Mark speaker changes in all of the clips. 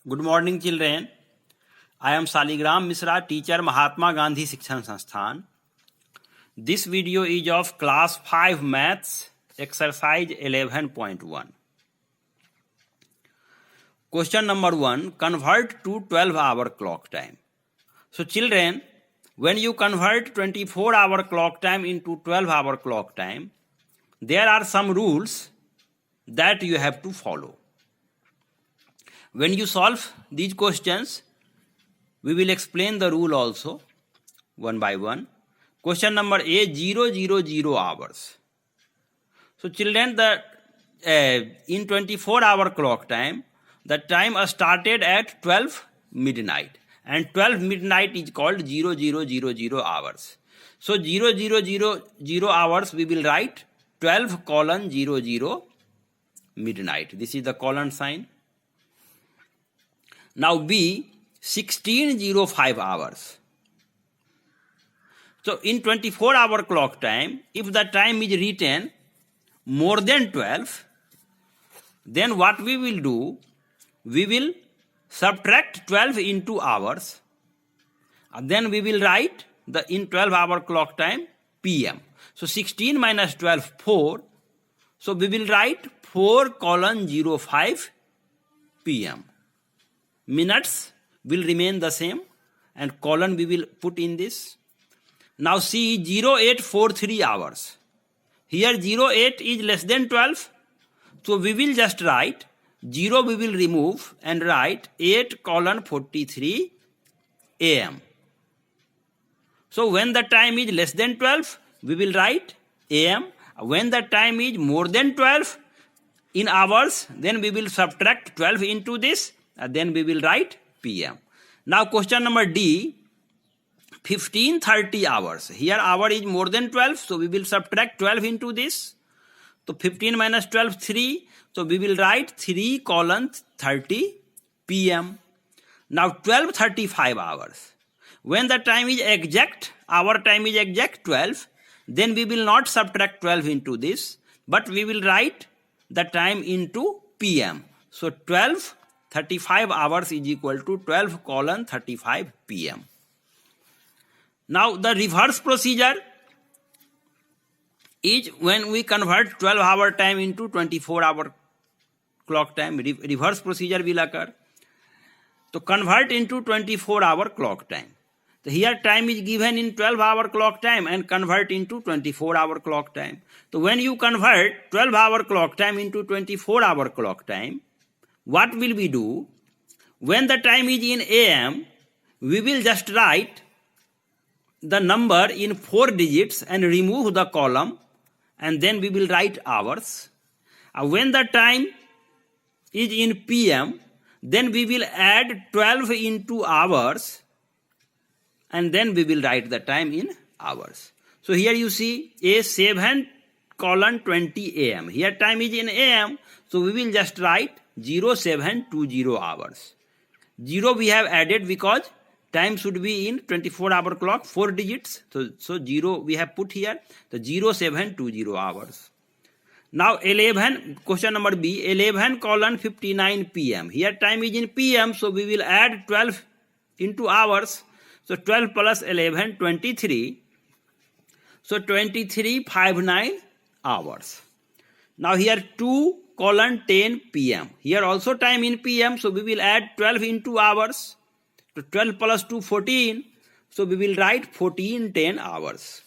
Speaker 1: Good morning, children. I am Saligram Misra, teacher, Mahatma Gandhi Shikshan Sansthan. This video is of class 5 maths, exercise 11.1. Question number 1, convert to 12-hour clock time. So children, when you convert 24-hour clock time into 12-hour clock time, there are some rules that you have to follow. When you solve these questions, we will explain the rule also one by one. Question number A, 000 hours. So children, in 24-hour clock time, the time started at 12 midnight. And 12 midnight is called 0000 hours. So 0000 hours we will write 12:00 midnight. This is the colon sign. Now B, 16:05 hours. So in 24-hour clock time, if the time is written more than 12, then what we will do, we will subtract 12 into hours. And then we will write in 12-hour clock time PM. So 16 minus 12, 4. So we will write 4:05 PM. Minutes will remain the same and colon we will put in this. Now see 0843 hours. Here 08 is less than 12. So we will just write 0 we will remove and write 8:43 AM. So when the time is less than 12, we will write AM. When the time is more than 12 in hours, then we will subtract 12 into this. And then we will write PM. Now question number D, 15:30 hours. Here hour is more than 12, so we will subtract 12 into this. So 15 minus 12, 3. So we will write 3:30 PM. Now 12:35 hours. When the time is exact, our time is exact 12, then we will not subtract 12 into this, but we will write the time into PM. So 12:35 hours is equal to 12:35 PM. Now the reverse procedure is when we convert 12-hour time into 24-hour clock time, reverse procedure will occur. To convert into 24-hour clock time. So here time is given in 12-hour clock time and convert into 24-hour clock time. So when you convert 12-hour clock time into 24-hour clock time, what will we do? When the time is in AM, we will just write the number in 4 digits and remove the column, and then we will write hours. When the time is in PM, then we will add 12 into hours, and then we will write the time in hours. So here you see A, 7:20 AM. Here time is in AM, so we will just write 0720 hours. 0 we have added because time should be in 24-hour clock, 4 digits. So 0 we have put here, the 0720 hours. Now 11, question number B, 11:59 PM. Here time is in PM, so we will add 12 into hours. So 12 plus 11, 23. So 23:59 hours. Now here 2:10 PM. Here also time in PM, so we will add 12 into hours. So 12 plus 2, 14. So we will write 14:10 hours.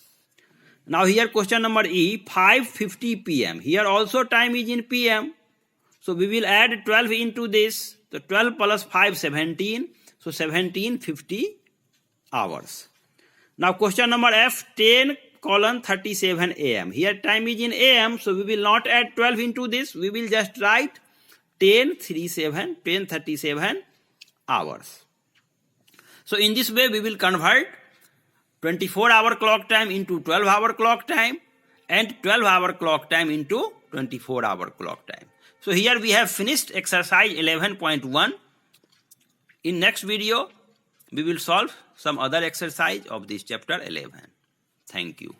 Speaker 1: Now here question number E, 5:50 PM. Here also time is in PM. So we will add 12 into this. So 12 plus 5, 17. So 17:50 hours. Now question number F, 10:37 AM. Here time is in AM, so we will not add 12 into this. We will just write 10:37 hours. So in this way, we will convert 24-hour clock time into 12-hour clock time and 12-hour clock time into 24-hour clock time. So here we have finished exercise 11.1. In next video, we will solve some other exercise of this chapter 11. Thank you.